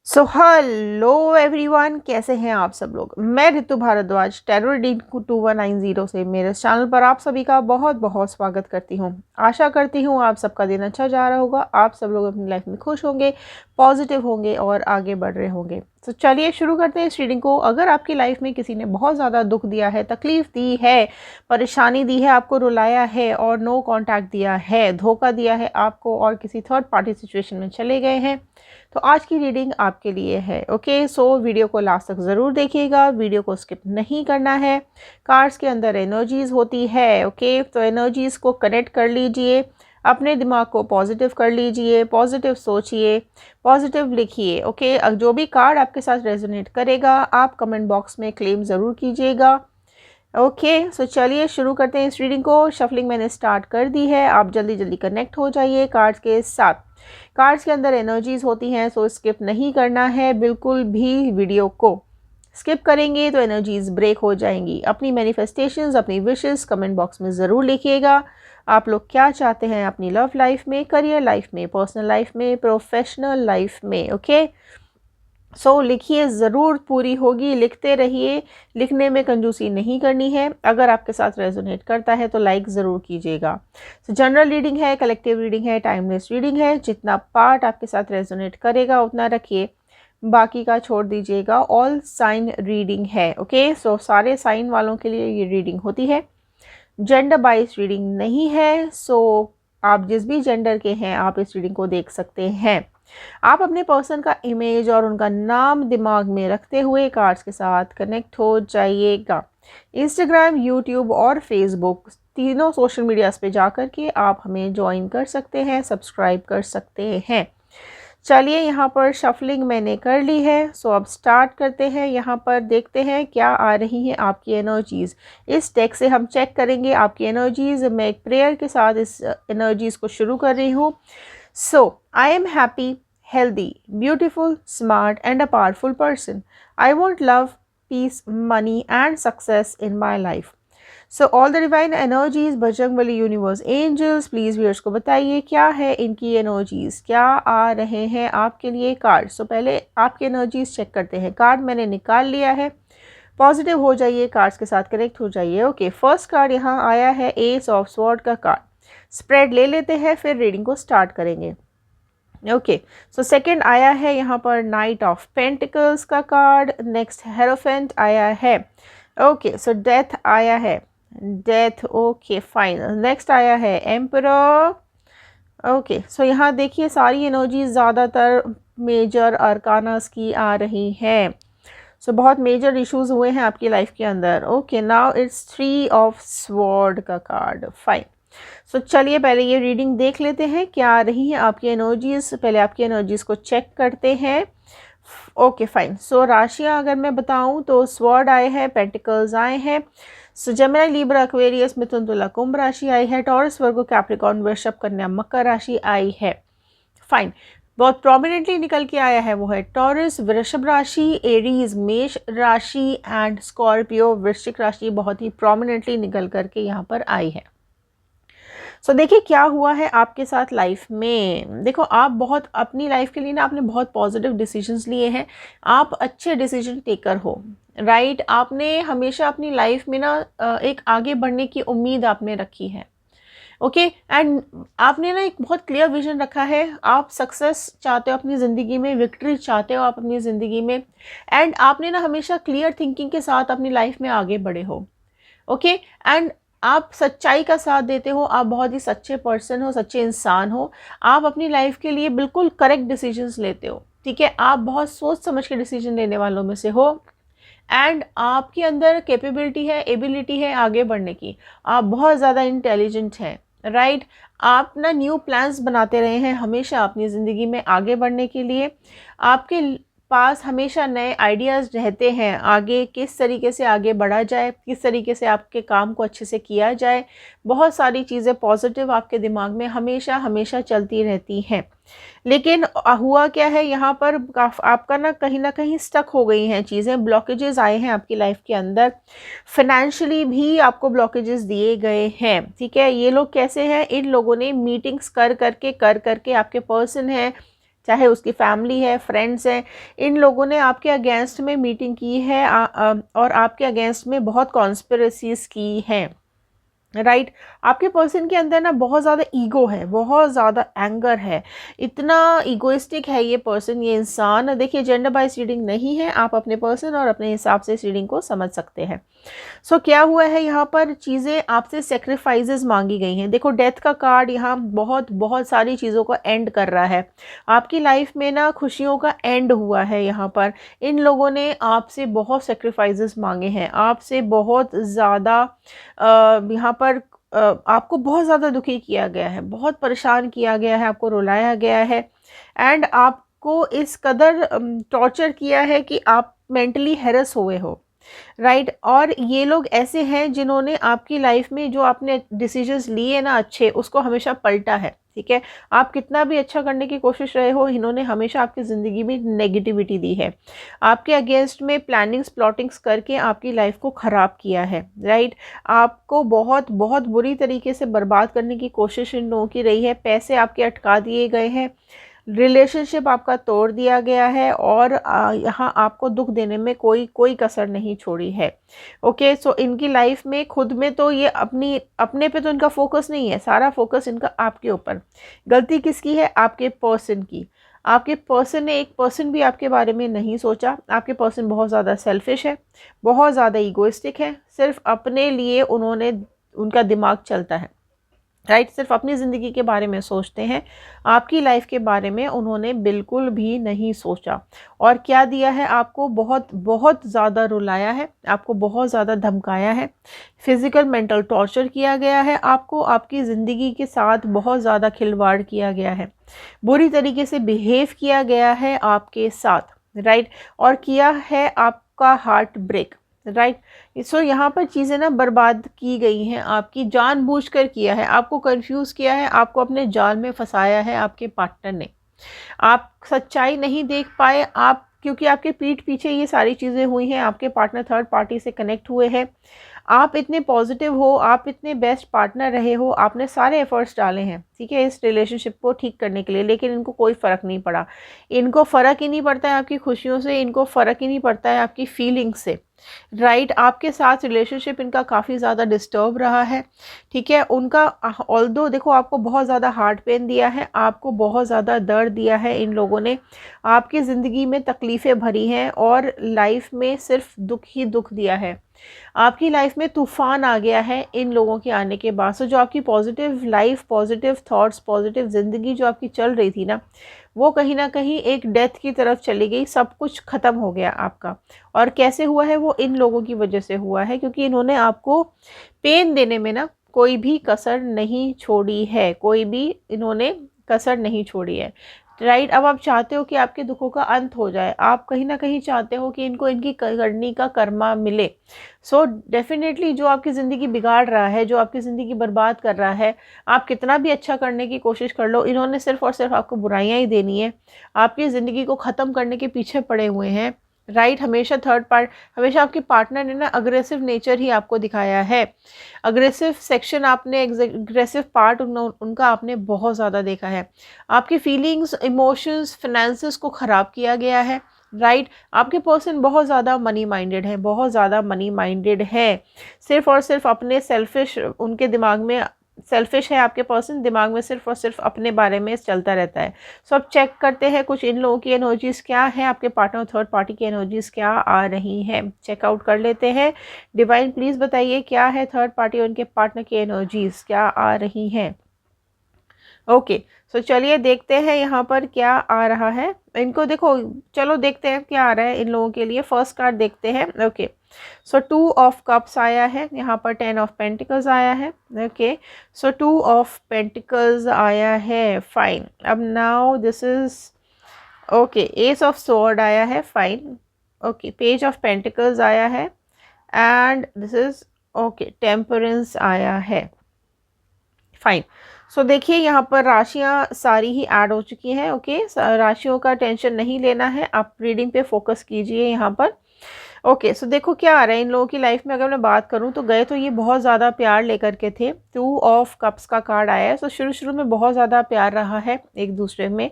So hello everyone, कैसे हैं आप सब लोग। मैं ऋतु भारद्वाज टैरो रीडिंग 2190 से मेरे चैनल पर आप सभी का बहुत बहुत स्वागत करती हूं। आशा करती हूं आप सबका दिन अच्छा जा रहा होगा, आप सब लोग अपनी लाइफ में खुश होंगे, पॉजिटिव होंगे और आगे बढ़ रहे होंगे। तो चलिए शुरू करते हैं इस रीडिंग को। अगर आपकी लाइफ में किसी ने बहुत ज़्यादा दुख दिया है, तकलीफ दी है, परेशानी दी है, आपको रुलाया है और नो कॉन्टैक्ट दिया है, धोखा दिया है आपको और किसी थर्ड पार्टी सिचुएशन में चले गए हैं, तो आज की रीडिंग आपके लिए है। ओके, सो वीडियो को लास्ट तक ज़रूर देखिएगा, वीडियो को स्किप नहीं करना है। कार्ड्स के अंदर एनर्जीज होती है। ओके, तो एनर्जीज को कनेक्ट कर लीजिए, अपने दिमाग को पॉजिटिव कर लीजिए, पॉजिटिव सोचिए, पॉजिटिव लिखिए। ओके, जो भी कार्ड आपके साथ रेजोनेट करेगा आप कमेंट बॉक्स में क्लेम ज़रूर कीजिएगा। ओके, सो चलिए शुरू करते हैं इस रीडिंग को। शफलिंग मैंने स्टार्ट कर दी है, आप जल्दी जल्दी कनेक्ट हो जाइए कार्ड्स के साथ। कार्ड्स के अंदर एनर्जीज होती हैं, सो स्किप नहीं करना है बिल्कुल भी। वीडियो को स्किप करेंगे तो एनर्जीज ब्रेक हो जाएंगी। अपनी मैनिफेस्टेशंस, अपनी विशेस कमेंट बॉक्स में ज़रूर लिखिएगा। आप लोग क्या चाहते हैं अपनी लव लाइफ में, करियर लाइफ में, पर्सनल लाइफ में, प्रोफेशनल लाइफ में। ओके, सो लिखिए, ज़रूर पूरी होगी, लिखते रहिए, लिखने में कंजूसी नहीं करनी है। अगर आपके साथ रेजोनेट करता है तो लाइक ज़रूर कीजिएगा। सो जनरल रीडिंग है, कलेक्टिव रीडिंग है, टाइमलेस रीडिंग है। जितना पार्ट आपके साथ रेजोनेट करेगा उतना रखिए, बाकी का छोड़ दीजिएगा। ऑल साइन रीडिंग है। ओके, सो सारे साइन वालों के लिए ये रीडिंग होती है, जेंडर बाइज रीडिंग नहीं है। सो आप जिस भी जेंडर के हैं आप इस रीडिंग को देख सकते हैं। आप अपने पर्सन का इमेज और उनका नाम दिमाग में रखते हुए कार्ड्स के साथ कनेक्ट हो जाइएगा। इंस्टाग्राम, यूट्यूब और फेसबुक तीनों सोशल मीडियाज़ पे जाकर के आप हमें ज्वाइन कर सकते हैं, सब्सक्राइब कर सकते हैं। चलिए, यहाँ पर शफलिंग मैंने कर ली है, सो अब स्टार्ट करते हैं। यहाँ पर देखते हैं क्या आ रही हैं आपकी एनर्जीज़। इस डेक से हम चेक करेंगे आपकी एनर्जीज़। मैं एक प्रेयर के साथ इस एनर्जीज़ को शुरू कर रही हूँ। So, I am happy, healthy, beautiful, smart, and a powerful person. I want love, peace, money, and success in my life. So, all the divine energies, Bajrangbali universe, angels, please viewers को बताइए क्या है इनकी एनर्जीज़, क्या आ रहे हैं आपके लिए कार्ड। सो पहले आपकी एनर्जीज़ चेक करते हैं। कार्ड मैंने निकाल लिया है, पॉजिटिव हो जाइए, कार्ड्स के साथ कनेक्ट हो जाइए। ओके, फर्स्ट कार्ड यहाँ आया है एस ऑफ स्वॉर्ड का कार्ड। स्प्रेड ले लेते हैं, फिर रीडिंग को स्टार्ट करेंगे। ओके, सो सेकंड आया है यहाँ पर नाइट ऑफ पेंटिकल्स का कार्ड। नेक्स्ट हेरोफेंट आया है। ओके, सो डेथ आया है, डेथ। Okay fine. नेक्स्ट आया है एम्परर। ओके, सो यहाँ देखिए सारी एनर्जी ज़्यादातर मेजर अरकानास की आ रही हैं। सो बहुत मेजर इश्यूज हुए हैं आपकी लाइफ के अंदर। Okay, now it's three of sword का कार्ड। फाइन। सो चलिए पहले ये रीडिंग देख लेते हैं क्या आ रही है आपकी एनर्जीज। पहले आपकी एनर्जीज को चेक करते हैं। Okay fine. सो राशियां अगर मैं बताऊं तो स्वॉर्ड आए हैं, पेंटिकल्स आए हैं। सो जेमिनी, लिब्रा, एक्वेरियस, मिथुन, तुला, कुंभ राशि आई है। टॉरस, वर्गो, कैप्रिकॉर्न, वृषभ, कन्या, मकर राशि आई है। फाइन। बहुत प्रोमिनेंटली निकल के आया है वो है टॉरस, वृषभ राशि, एरीज, मेष राशि एंड स्कॉर्पियो, वृश्चिक राशि बहुत ही प्रोमिनेंटली निकल करके यहाँ पर आई है। सो देखिए क्या हुआ है आपके साथ लाइफ में। देखो, आप बहुत अपनी लाइफ के लिए ना आपने बहुत पॉजिटिव डिसीजंस लिए हैं, आप अच्छे डिसीजन टेकर हो, राइट। आपने हमेशा अपनी लाइफ में ना एक आगे बढ़ने की उम्मीद आपने रखी है। ओके, एंड आपने ना एक बहुत क्लियर विजन रखा है। आप सक्सेस चाहते हो अपनी ज़िंदगी में, विक्ट्री चाहते हो आप अपनी ज़िंदगी में, एंड आपने ना हमेशा क्लियर थिंकिंग के साथ अपनी लाइफ में आगे बढ़े हो। ओके, एंड आप सच्चाई का साथ देते हो, आप बहुत ही सच्चे पर्सन हो, सच्चे इंसान हो। आप अपनी लाइफ के लिए बिल्कुल करेक्ट डिसीजंस लेते हो, ठीक है। आप बहुत सोच समझ के डिसीजन लेने वालों में से हो, एंड आपके अंदर कैपेबिलिटी है, एबिलिटी है आगे बढ़ने की। आप बहुत ज़्यादा इंटेलिजेंट हैं, राइट। आप ना न्यू प्लान्स बनाते रहे हैं हमेशा अपनी ज़िंदगी में आगे बढ़ने के लिए। आपके पास हमेशा नए आइडियाज़ रहते हैं, आगे किस तरीके से आगे बढ़ा जाए, किस तरीके से आपके काम को अच्छे से किया जाए। बहुत सारी चीज़ें पॉजिटिव आपके दिमाग में हमेशा हमेशा चलती रहती हैं। लेकिन हुआ क्या है यहाँ पर, आपका ना कहीं स्टक हो गई हैं चीज़ें, ब्लॉकेजेस आए हैं आपकी लाइफ के अंदर। फाइनेंशियली भी आपको ब्लॉकेजेस दिए गए हैं, ठीक है। ये लोग कैसे हैं, इन लोगों ने मीटिंग्स कर करके आपके पर्सन हैं चाहे उसकी फैमिली है, फ्रेंड्स हैं, इन लोगों ने आपके अगेंस्ट में मीटिंग की है और आपके अगेंस्ट में बहुत कॉन्स्पिरेसीज की हैं, राइट। आपके पर्सन के अंदर ना बहुत ज़्यादा ईगो है, बहुत ज़्यादा एंगर है, इतना ईगोइस्टिक है ये पर्सन, ये इंसान। देखिए, जेंडर बाइज रीडिंग नहीं है, आप अपने पर्सन और अपने हिसाब से इस रीडिंग को समझ सकते हैं। सो क्या हुआ है यहाँ पर, चीज़ें आपसे सेक्रीफाइसेस मांगी गई हैं। देखो, डेथ का कार्ड यहाँ बहुत बहुत सारी चीज़ों को एंड कर रहा है। आपकी लाइफ में ना खुशियों का एंड हुआ है यहाँ पर। इन लोगों ने आपसे बहुत सेक्रीफाइसेस मांगे हैं, आपसे बहुत ज़्यादा यहाँ पर आपको बहुत ज़्यादा दुखी किया गया है, बहुत परेशान किया गया है, आपको रुलाया गया है एंड आपको इस कदर टॉर्चर किया है कि आप मेंटली हैरेस हुए हो, राइट। और ये लोग ऐसे हैं जिन्होंने आपकी लाइफ में जो आपने डिसीजंस लिए ना अच्छे, उसको हमेशा पलटा है, ठीक है। आप कितना भी अच्छा करने की कोशिश रहे हो, इन्होंने हमेशा आपकी ज़िंदगी में नेगेटिविटी दी है, आपके अगेंस्ट में प्लानिंग्स प्लॉटिंग्स करके आपकी लाइफ को ख़राब किया है, राइट। आपको बहुत बहुत बुरी तरीके से बर्बाद करने की कोशिश इन लोगों की रही है, पैसे आपके अटका दिए गए हैं, रिलेशनशिप आपका तोड़ दिया गया है और यहाँ आपको दुख देने में कोई कसर नहीं छोड़ी है। ओके, सो इनकी लाइफ में खुद में तो ये अपने पे तो इनका फोकस नहीं है, सारा फोकस इनका आपके ऊपर। गलती किसकी है? आपके पर्सन की। आपके पर्सन ने 1% भी आपके बारे में नहीं सोचा। आपके पर्सन बहुत ज़्यादा सेल्फिश है, बहुत ज़्यादा ईगोइस्टिक है, सिर्फ अपने लिए उनका दिमाग चलता है, राइट। सिर्फ अपनी ज़िंदगी के बारे में सोचते हैं, आपकी लाइफ के बारे में उन्होंने बिल्कुल भी नहीं सोचा। और क्या दिया है आपको? बहुत बहुत ज़्यादा रुलाया है, आपको बहुत ज़्यादा धमकाया है, फिज़िकल मेंटल टॉर्चर किया गया है आपको, आपकी ज़िंदगी के साथ बहुत ज़्यादा खिलवाड़ किया गया है, बुरी तरीके से बिहेव किया गया है आपके साथ, राइट। और किया है आपका हार्ट ब्रेक, राइट। सो यहाँ पर चीज़ें ना बर्बाद की गई हैं, आपकी जानबूझकर किया है, आपको कंफ्यूज किया है, आपको अपने जाल में फंसाया है आपके पार्टनर ने। आप सच्चाई नहीं देख पाए, आप क्योंकि आपके पीठ पीछे ये सारी चीज़ें हुई हैं, आपके पार्टनर थर्ड पार्टी से कनेक्ट हुए हैं। आप इतने पॉजिटिव हो, आप इतने बेस्ट पार्टनर रहे हो, आपने सारे एफर्ट्स डाले हैं, ठीक है, इस रिलेशनशिप को ठीक करने के लिए, लेकिन इनको कोई फ़र्क नहीं पड़ा। इनको फ़र्क ही नहीं पड़ता है आपकी खुशियों से, इनको फ़र्क ही नहीं पड़ता है आपकी फीलिंग्स से, राइट। आपके साथ रिलेशनशिप इनका काफ़ी ज़्यादा डिस्टर्ब रहा है, ठीक है। उनका ऑल्दो देखो आपको बहुत ज़्यादा हार्ट पेन दिया है, आपको बहुत ज़्यादा दर्द दिया है इन लोगों ने, आपकी ज़िंदगी में तकलीफ़ें भरी हैं और लाइफ में सिर्फ दुख ही दुख दिया है। आपकी लाइफ में तूफ़ान आ गया है इन लोगों के आने के बाद। सो जो आपकी positive life, positive thoughts, positive ज़िंदगी जो आपकी चल रही थी ना, वो कहीं ना कहीं एक डेथ की तरफ चली गई, सब कुछ ख़त्म हो गया आपका। और कैसे हुआ है? वो इन लोगों की वजह से हुआ है, क्योंकि इन्होंने आपको पेन देने में ना कोई भी कसर नहीं छोड़ी है, कोई भी इन्होंने कसर नहीं छोड़ी है, राइट। अब आप चाहते हो कि आपके दुखों का अंत हो जाए, आप कहीं ना कहीं चाहते हो कि इनको इनकी करनी का कर्मा मिले। सो डेफिनेटली जो आपकी ज़िंदगी बिगाड़ रहा है, जो आपकी ज़िंदगी बर्बाद कर रहा है, आप कितना भी अच्छा करने की कोशिश कर लो, इन्होंने सिर्फ और सिर्फ आपको बुराइयां ही देनी है, आपकी ज़िंदगी को ख़त्म करने के पीछे पड़े हुए हैं, राइट। हमेशा हमेशा आपके पार्टनर ने ना अग्रेसिव नेचर ही आपको दिखाया है, अग्रेसिव सेक्शन आपने, अग्रेसिव पार्ट उनका आपने बहुत ज़्यादा देखा है। आपकी फीलिंग्स, इमोशंस, फाइनेंसेस को ख़राब किया गया है, राइट। आपके पर्सन बहुत ज़्यादा मनी माइंडेड है, बहुत ज़्यादा मनी माइंडेड है, सिर्फ और सिर्फ अपने सेल्फिश, उनके दिमाग में सेल्फिश है आपके पर्सन, दिमाग में सिर्फ और सिर्फ अपने बारे में चलता रहता है। सो अब चेक करते हैं कुछ इन लोगों की एनर्जीज़ क्या है, आपके पार्टनर थर्ड पार्टी की एनर्जीज़ क्या आ रही हैं, चेकआउट कर लेते हैं। डिवाइन प्लीज़ बताइए क्या है थर्ड पार्टी और उनके पार्टनर की एनर्जीज़ क्या आ रही हैं। ओके, सो चलिए देखते हैं यहाँ पर क्या आ रहा है इनको। देखो, चलो देखते हैं क्या आ रहा है इन लोगों के लिए। फर्स्ट कार्ड देखते हैं। ओके, सो 2 ऑफ कप्स आया है, यहाँ पर 10 ऑफ पेंटिकल्स आया है। ओके, सो 2 ऑफ पेंटिकल्स आया है, फाइन। अब now this is okay, S of sword आया है, fine. Okay, page of pentacles आया है and this is okay, temperance आया है, फाइन। सो देखिए यहाँ पर राशियाँ सारी ही ऐड हो चुकी हैं। ओके, राशियों का टेंशन नहीं लेना है, आप रीडिंग पे फोकस कीजिए यहाँ पर। ओके, सो देखो क्या आ रहा है इन लोगों की लाइफ में। अगर मैं बात करूं तो गए तो ये बहुत ज़्यादा प्यार लेकर के थे। 2 ऑफ कप्स का कार्ड आया है। सो शुरू शुरू में बहुत ज़्यादा प्यार रहा है एक दूसरे में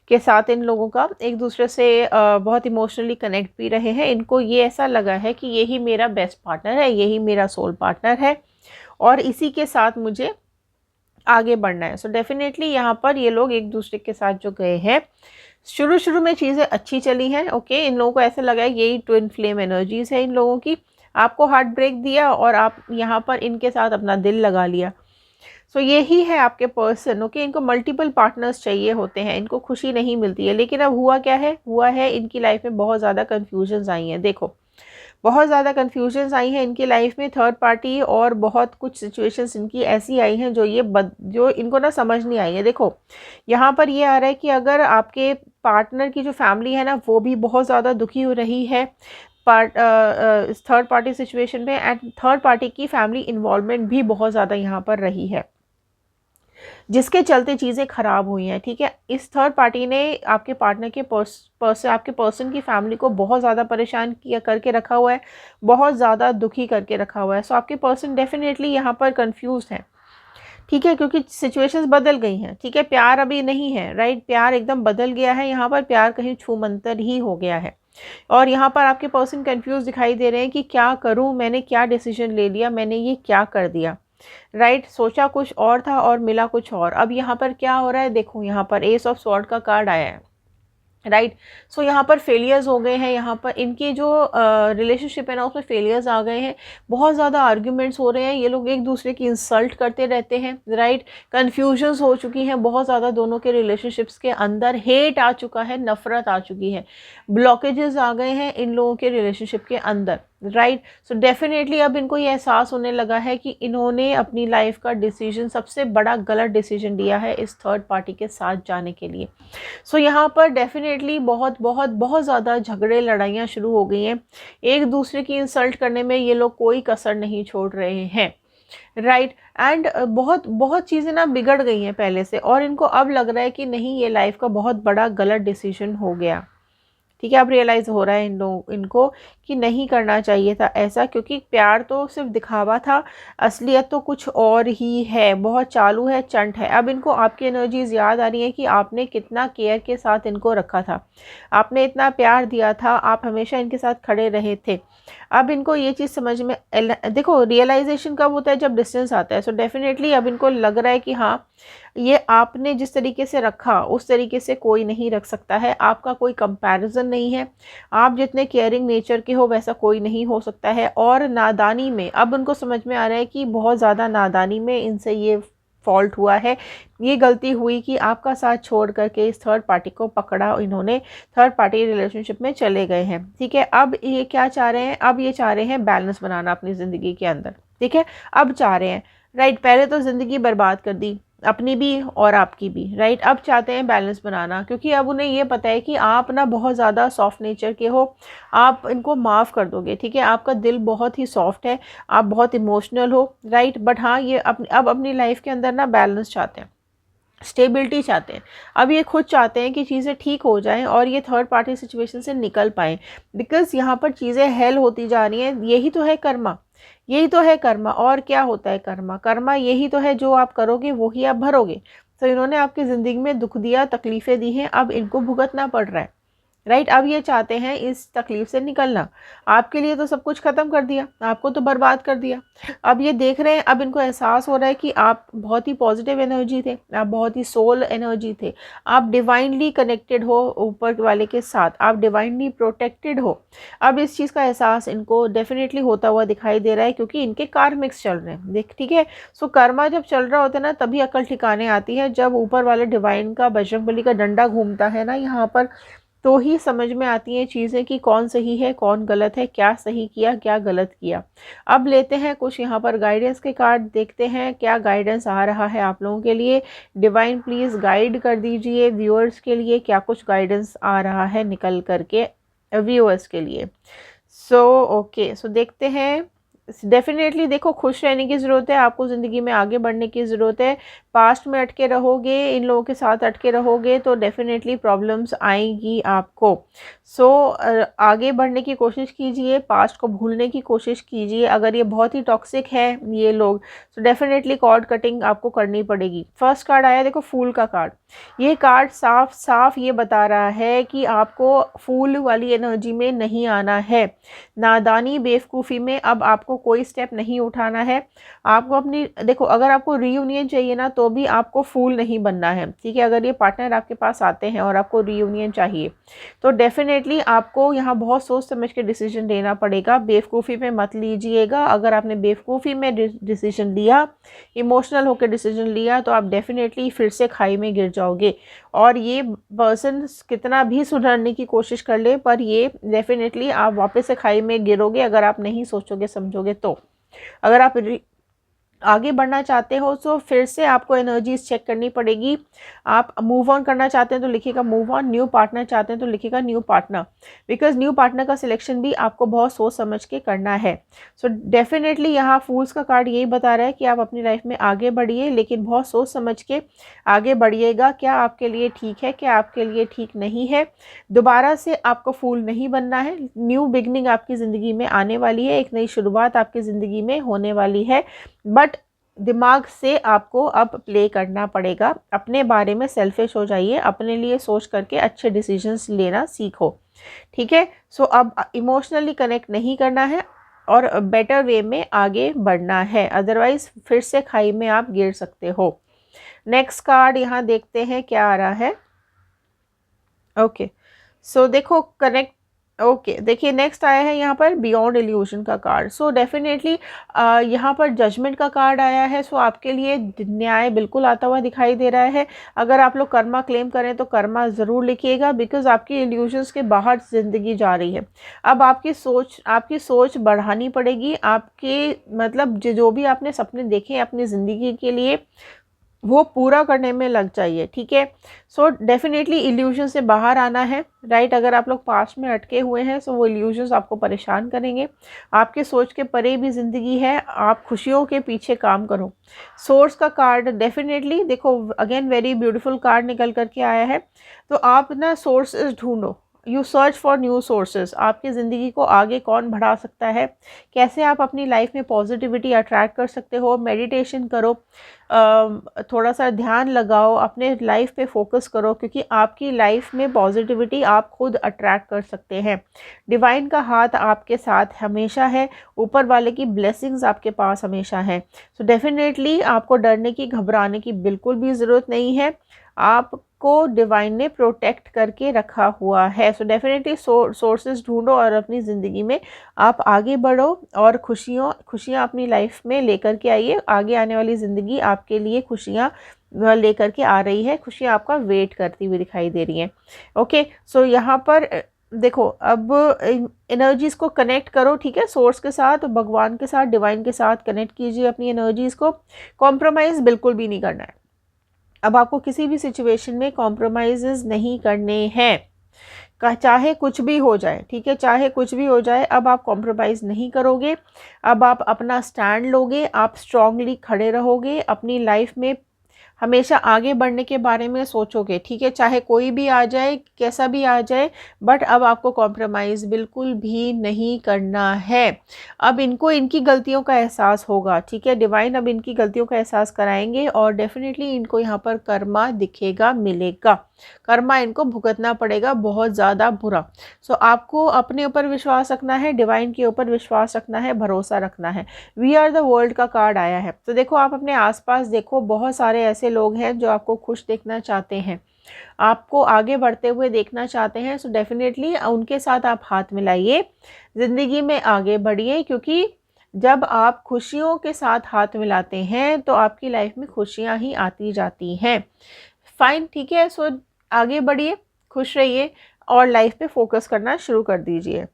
के साथ। इन लोगों का एक दूसरे से बहुत इमोशनली कनेक्ट भी रहे हैं। इनको ये ऐसा लगा है कि यही मेरा बेस्ट पार्टनर है, यही मेरा सोल पार्टनर है और इसी के साथ मुझे आगे बढ़ना है। सो डेफिनेटली यहाँ पर ये लोग एक दूसरे के साथ जो गए हैं, शुरू शुरू में चीज़ें अच्छी चली हैं। ओके, इन लोगों को ऐसा लगा है यही ट्विन फ्लेम एनर्जीज है इन लोगों की। आपको हार्ट ब्रेक दिया और आप यहाँ पर इनके साथ अपना दिल लगा लिया। सो यही है आपके पर्सन। ओके, इनको मल्टीपल पार्टनर्स चाहिए होते हैं, इनको खुशी नहीं मिलती है। लेकिन अब हुआ क्या है, हुआ है इनकी लाइफ में बहुत ज़्यादा कन्फ्यूजन्स आई हैं। देखो, बहुत ज़्यादा कन्फ्यूजन्स आई हैं इनकी लाइफ में, थर्ड पार्टी, और बहुत कुछ सिचुएशंस इनकी ऐसी आई हैं जो इनको ना समझ नहीं आई है। देखो, यहाँ पर ये आ रहा है कि अगर आपके पार्टनर की जो फैमिली है ना, वो भी बहुत ज़्यादा दुखी हो रही है थर्ड पार्टी सिचुएशन में, एंड थर्ड पार्टी की फैमिली इन्वॉल्वमेंट भी बहुत ज़्यादा यहाँ पर रही है, जिसके चलते चीज़ें ख़राब हुई हैं। ठीक है, इस थर्ड पार्टी ने आपके पार्टनर के आपके पर्सन की फैमिली को बहुत ज़्यादा परेशान किया करके रखा हुआ है, बहुत ज़्यादा दुखी करके रखा हुआ है। सो आपके पर्सन डेफिनेटली यहाँ पर कंफ्यूज हैं। ठीक है, क्योंकि सिचुएशंस बदल गई हैं। ठीक है, प्यार अभी नहीं है, राइट, प्यार एकदम बदल गया है। यहाँ पर प्यार कहीं छूमंतर ही हो गया है और यहाँ पर आपके पर्सन कंफ्यूज दिखाई दे रहे हैं कि क्या करूँ, मैंने क्या डिसीजन ले लिया, मैंने ये क्या कर दिया। राइट, सोचा कुछ और था और मिला कुछ और। अब यहाँ पर क्या हो रहा है, देखो यहाँ पर एस ऑफ स्वॉर्ड का कार्ड आया है। राइट, सो यहाँ पर फेलियर्स हो गए हैं। यहाँ पर इनकी जो रिलेशनशिप है ना, उसमें फेलियर्स आ गए हैं। बहुत ज़्यादा आर्ग्यूमेंट्स हो रहे हैं, ये लोग एक दूसरे की इंसल्ट करते रहते हैं। राइट, कन्फ्यूजन्स हो चुकी हैं बहुत ज़्यादा दोनों के रिलेशनशिप्स के अंदर, हेट आ चुका है, नफरत आ चुकी है, ब्लॉकेजेस आ गए हैं इन लोगों के रिलेशनशिप के अंदर। राइट, सो डेफिनेटली अब इनको ये एहसास होने लगा है कि इन्होंने अपनी लाइफ का डिसीजन, सबसे बड़ा गलत डिसीजन लिया है इस थर्ड पार्टी के साथ जाने के लिए। सो यहाँ पर डेफिनेटली बहुत बहुत बहुत ज़्यादा झगड़े लड़ाइयाँ शुरू हो गई हैं। एक दूसरे की इंसल्ट करने में ये लोग कोई कसर नहीं छोड़ रहे हैं। राइट, एंड बहुत बहुत चीज़ें ना बिगड़ गई हैं पहले से, और इनको अब लग रहा है कि नहीं, ये लाइफ का बहुत बड़ा गलत डिसीजन हो गया। ठीक है, अब रियलाइज़ हो रहा है इनको कि नहीं करना चाहिए था ऐसा, क्योंकि प्यार तो सिर्फ दिखावा था, असलियत तो कुछ और ही है, बहुत चालू है, चंट है। अब इनको आपकी एनर्जीज याद आ रही है कि आपने कितना केयर के साथ इनको रखा था, आपने इतना प्यार दिया था, आप हमेशा इनके साथ खड़े रहे थे। अब इनको ये चीज़ समझ में, देखो रियलाइजेशन कब होता है, जब डिस्टेंस आता है। सो डेफिनेटली अब इनको लग रहा है कि हाँ, ये आपने जिस तरीके से रखा उस तरीके से कोई नहीं रख सकता है, आपका कोई कंपैरिजन नहीं है, आप जितने केयरिंग नेचर के हो वैसा कोई नहीं हो सकता है। और नादानी में अब उनको समझ में आ रहा है कि बहुत ज़्यादा नादानी में इनसे ये फॉल्ट हुआ है, ये गलती हुई कि आपका साथ छोड़ करके इस थर्ड पार्टी को पकड़ा, इन्होंने थर्ड पार्टी रिलेशनशिप में चले गए हैं। ठीक है, अब ये क्या चाह रहे हैं, अब ये चाह रहे हैं बैलेंस बनाना अपनी ज़िंदगी के अंदर। ठीक है, अब चाह रहे हैं, राइट, पहले तो ज़िंदगी बर्बाद कर दी अपनी भी और आपकी भी। राइट, अब चाहते हैं बैलेंस बनाना, क्योंकि अब उन्हें ये पता है कि आप ना बहुत ज़्यादा सॉफ्ट नेचर के हो, आप इनको माफ़ कर दोगे। ठीक है, आपका दिल बहुत ही सॉफ्ट है, आप बहुत इमोशनल हो। राइट, बट हाँ, ये अब अपनी लाइफ के अंदर ना बैलेंस चाहते हैं, स्टेबिलिटी चाहते हैं। अब ये खुद चाहते हैं कि चीज़ें ठीक हो जाएं और ये थर्ड पार्टी सिचुएशन से निकल पाएँ, बिकॉज़ यहाँ पर चीज़ें हेल होती जा रही हैं। यही तो है कर्मा, यही तो है कर्मा। और क्या होता है कर्मा, कर्मा यही तो है, जो आप करोगे वही आप भरोगे। तो इन्होंने आपकी ज़िंदगी में दुख दिया, तकलीफ़ें दी हैं, अब इनको भुगतना पड़ रहा है। राइट, अब ये चाहते हैं इस तकलीफ से निकलना। आपके लिए तो सब कुछ ख़त्म कर दिया, आपको तो बर्बाद कर दिया। अब ये देख रहे हैं, अब इनको एहसास हो रहा है कि आप बहुत ही पॉजिटिव एनर्जी थे, आप बहुत ही सोल एनर्जी थे, आप डिवाइनली कनेक्टेड हो ऊपर वाले के साथ, आप डिवाइनली प्रोटेक्टेड हो। अब इस चीज़ का एहसास इनको डेफिनेटली होता हुआ दिखाई दे रहा है, क्योंकि इनके कार्मिक्स चल रहे हैं। देख, ठीक है, सो कर्मा जब चल रहा होता है ना, तभी अकल ठिकाने आती है। जब ऊपर वाले डिवाइन का, बजरंगबली का डंडा घूमता है ना यहाँ पर, तो ही समझ में आती हैं चीज़ें कि कौन सही है कौन गलत है, क्या सही किया क्या गलत किया। अब लेते हैं कुछ यहाँ पर गाइडेंस के कार्ड, देखते हैं क्या गाइडेंस आ रहा है आप लोगों के लिए। डिवाइन प्लीज़ गाइड कर दीजिए व्यूअर्स के लिए, क्या कुछ गाइडेंस आ रहा है निकल करके व्यूअर्स के लिए। ओके, देखते हैं। डेफिनेटली देखो, खुश रहने की ज़रूरत है आपको, ज़िंदगी में आगे बढ़ने की ज़रूरत है, पास्ट में अटके रहोगे, इन लोगों के साथ अटके रहोगे तो डेफिनेटली प्रॉब्लम्स आएंगी आपको। सो आगे बढ़ने की कोशिश कीजिए, पास्ट को भूलने की कोशिश कीजिए। अगर ये बहुत ही टॉक्सिक है ये लोग, तो डेफिनेटली कॉर्ड कटिंग आपको करनी पड़ेगी। फर्स्ट कार्ड आया देखो, फूल का कार्ड। ये कार्ड साफ साफ ये बता रहा है कि आपको फूल वाली एनर्जी में नहीं आना है, नादानी बेवकूफ़ी में अब आपको कोई स्टेप नहीं उठाना है। आपको अपनी देखो, अगर आपको रीयूनियन चाहिए ना तो भी आपको फूल नहीं बनना है, ठीक है। अगर ये पार्टनर आपके पास आते हैं और आपको रीयूनियन चाहिए तो डेफिनेटली आपको यहाँ बहुत सोच समझ के डिसीजन लेना पड़ेगा। बेवकूफ़ी में मत लीजिएगा। अगर आपने बेवकूफ़ी में डिसीजन लिया, इमोशनल होकर डिसीजन लिया, तो आप डेफिनेटली फिर से खाई में गिर जाओगे। और ये पर्सन कितना भी सुधरने की कोशिश कर ले, पर ये डेफिनेटली आप वापस से खाई में गिरोगे अगर आप नहीं सोचोगे समझोगे तो। अगर आप आगे बढ़ना चाहते हो तो फिर से आपको एनर्जीज चेक करनी पड़ेगी। आप मूव ऑन करना चाहते हैं तो लिखिएगा मूव ऑन, न्यू पार्टनर चाहते हैं तो लिखिएगा new partner, because new partner का सिलेक्शन भी आपको बहुत सोच समझ के करना है। सो डेफिनेटली यहाँ फूल्स का कार्ड यही बता रहा है कि आप अपनी लाइफ में आगे बढ़िए, लेकिन बहुत सोच समझ के आगे बढ़िएगा। क्या आपके लिए ठीक है, क्या आपके लिए ठीक नहीं है। दोबारा से आपको फूल नहीं बनना है। न्यू बिगनिंग आपकी ज़िंदगी में आने वाली है, एक नई शुरुआत आपकी ज़िंदगी में होने वाली है, बट दिमाग से आपको अब प्ले करना पड़ेगा। अपने बारे में सेल्फिश हो जाइए, अपने लिए सोच करके अच्छे डिसीजंस लेना सीखो, ठीक है। सो अब इमोशनली कनेक्ट नहीं करना है और बेटर वे में आगे बढ़ना है, अदरवाइज फिर से खाई में आप गिर सकते हो। नेक्स्ट कार्ड यहाँ देखते हैं क्या आ रहा है। ओके, सो देखो कनेक्ट। ओके, देखिए नेक्स्ट आया है यहाँ पर बियॉन्ड इल्यूजन का कार्ड। सो डेफिनेटली यहाँ पर जजमेंट का कार्ड आया है। सो आपके लिए न्याय बिल्कुल आता हुआ दिखाई दे रहा है। अगर आप लोग कर्मा क्लेम करें तो कर्मा ज़रूर लिखिएगा, बिकॉज आपकी इल्यूजन्स के बाहर ज़िंदगी जा रही है। अब आपकी सोच बढ़ानी पड़ेगी। आपके मतलब जो भी आपने सपने देखे अपनी ज़िंदगी के लिए वो पूरा करने में लग जाइए, ठीक है। सो डेफिनेटली इल्यूजन से बाहर आना है, राइट। अगर आप लोग पास्ट में अटके हुए हैं तो वो इल्यूजन्स आपको परेशान करेंगे। आपके सोच के परे भी ज़िंदगी है, आप खुशियों के पीछे काम करो। सोर्स का कार्ड डेफिनेटली देखो, अगेन वेरी ब्यूटीफुल कार्ड निकल करके आया है। तो आप ना सोर्सेज ढूंढो, you search for new sources. आपकी ज़िंदगी को आगे कौन बढ़ा सकता है, कैसे आप अपनी लाइफ में पॉजिटिविटी अट्रैक्ट कर सकते हो। मेडिटेशन करो, थोड़ा सा ध्यान लगाओ, अपने लाइफ पे फोकस करो, क्योंकि आपकी लाइफ में पॉजिटिविटी आप खुद अट्रैक्ट कर सकते हैं। डिवाइन का हाथ आपके साथ हमेशा है, ऊपर वाले की ब्लेसिंग्स आपके पास हमेशा है। सो डेफिनेटली आपको डरने की, घबराने की बिल्कुल भी ज़रूरत नहीं है। आपको डिवाइन ने प्रोटेक्ट करके रखा हुआ है। सो डेफिनेटली सोर्सेज ढूंढो और अपनी ज़िंदगी में आप आगे बढ़ो और खुशियाँ अपनी लाइफ में लेकर के आइए। आगे आने वाली ज़िंदगी आपके लिए खुशियाँ लेकर के आ रही है, खुशियाँ आपका वेट करती हुई दिखाई दे रही हैं। ओके, सो यहाँ पर देखो, अब एनर्जीज़ को कनेक्ट करो, ठीक है, सोर्स के साथ, भगवान के साथ, डिवाइन के साथ कनेक्ट कीजिए अपनी एनर्जीज़ को। कॉम्प्रोमाइज़ बिल्कुल भी नहीं करना है। अब आपको किसी भी सिचुएशन में कॉम्प्रोमाइज़ नहीं करने हैं, चाहे कुछ भी हो जाए, ठीक है, चाहे कुछ भी हो जाए। अब आप कॉम्प्रोमाइज़ नहीं करोगे, अब आप अपना स्टैंड लोगे, आप स्ट्रांगली खड़े रहोगे, अपनी लाइफ में हमेशा आगे बढ़ने के बारे में सोचोगे, ठीक है, चाहे कोई भी आ जाए, कैसा भी आ जाए, बट अब आपको कॉम्प्रोमाइज़ बिल्कुल भी नहीं करना है। अब इनको इनकी गलतियों का एहसास होगा, ठीक है, डिवाइन अब इनकी गलतियों का एहसास कराएंगे और डेफिनेटली इनको यहाँ पर कर्मा दिखेगा, मिलेगा, कर्मा इनको भुगतना पड़ेगा बहुत ज़्यादा बुरा। सो आपको अपने ऊपर विश्वास रखना है, डिवाइन के ऊपर विश्वास रखना है, भरोसा रखना है। वी आर द वर्ल्ड का कार्ड आया है। तो देखो, आप अपने आसपास देखो, बहुत सारे ऐसे लोग हैं जो आपको खुश देखना चाहते हैं, आपको आगे बढ़ते हुए देखना चाहते हैं। सो डेफिनेटली उनके साथ आप हाथ मिलाइए, ज़िंदगी में आगे बढ़िए, क्योंकि जब आप खुशियों के साथ हाथ मिलाते हैं तो आपकी लाइफ में खुशियाँ ही आती जाती हैं। फाइन, ठीक है। सो आगे बढ़िए, खुश रहिए और लाइफ पे फोकस करना शुरू कर दीजिए,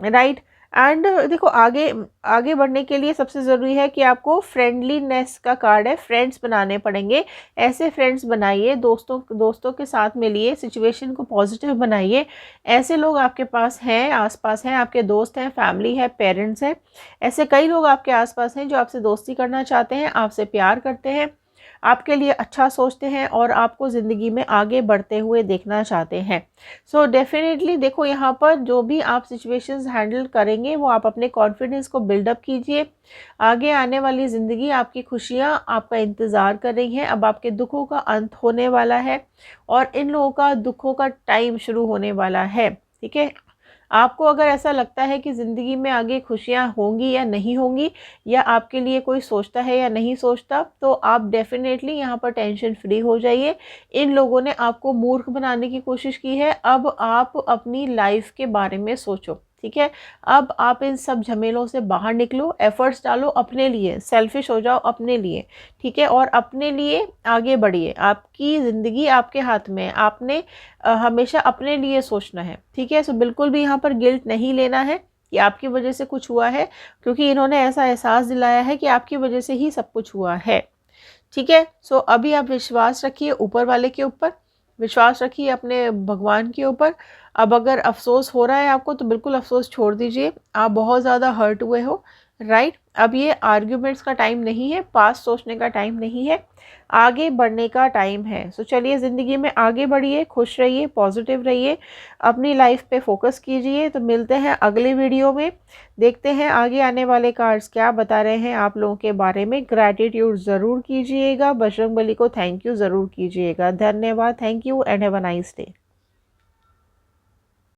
राइट। एंड देखो, आगे बढ़ने के लिए सबसे ज़रूरी है कि आपको फ्रेंडलीनेस का कार्ड है, फ्रेंड्स बनाने पड़ेंगे। ऐसे फ्रेंड्स बनाइए, दोस्तों के साथ मिलिए, सिचुएशन को पॉजिटिव बनाइए। ऐसे लोग आपके पास हैं, आसपास हैं, आपके दोस्त हैं, फैमिली है, पेरेंट्स हैं, ऐसे कई लोग आपके आसपास हैं जो आपसे दोस्ती करना चाहते हैं, आपसे प्यार करते हैं, आपके लिए अच्छा सोचते हैं और आपको ज़िंदगी में आगे बढ़ते हुए देखना चाहते हैं। सो डेफिनेटली देखो, यहाँ पर जो भी आप सिचुएशंस हैंडल करेंगे वो आप अपने कॉन्फिडेंस को बिल्डअप कीजिए। आगे आने वाली ज़िंदगी, आपकी खुशियाँ आपका इंतज़ार कर रही हैं। अब आपके दुखों का अंत होने वाला है और इन लोगों का दुखों का टाइम शुरू होने वाला है। ठीक है, आपको अगर ऐसा लगता है कि ज़िंदगी में आगे खुशियाँ होंगी या नहीं होंगी, या आपके लिए कोई सोचता है या नहीं सोचता, तो आप डेफ़िनेटली यहाँ पर टेंशन फ्री हो जाइए। इन लोगों ने आपको मूर्ख बनाने की कोशिश की है, अब आप अपनी लाइफ के बारे में सोचो। ठीक है, अब आप इन सब झमेलों से बाहर निकलो, एफर्ट्स डालो अपने लिए, सेल्फिश हो जाओ अपने लिए। ठीक है, और अपने लिए आगे बढ़िए। आपकी ज़िंदगी आपके हाथ में है, आपने हमेशा अपने लिए सोचना है। ठीक है, सो बिल्कुल भी यहाँ पर गिल्ट नहीं लेना है कि आपकी वजह से कुछ हुआ है, क्योंकि इन्होंने ऐसा एहसास दिलाया है कि आपकी वजह से ही सब कुछ हुआ है। ठीक है, सो अभी आप विश्वास रखिए ऊपर वाले के ऊपर, विश्वास रखिए अपने भगवान के ऊपर। अब अगर अफ़सोस हो रहा है आपको, तो बिल्कुल अफ़सोस छोड़ दीजिए। आप बहुत ज़्यादा हर्ट हुए हो, राइट? अब ये आर्ग्यूमेंट्स का टाइम नहीं है, पास्ट सोचने का टाइम नहीं है, आगे बढ़ने का टाइम है। सो चलिए, ज़िंदगी में आगे बढ़िए, खुश रहिए, पॉजिटिव रहिए, अपनी लाइफ पे फोकस कीजिए। तो मिलते हैं अगले वीडियो में, देखते हैं आगे आने वाले कार्ड्स क्या बता रहे हैं आप लोगों के बारे में। ग्रैटिट्यूड ज़रूर कीजिएगा, बजरंगबली को थैंक यू ज़रूर कीजिएगा। धन्यवाद, thank you and have a nice day.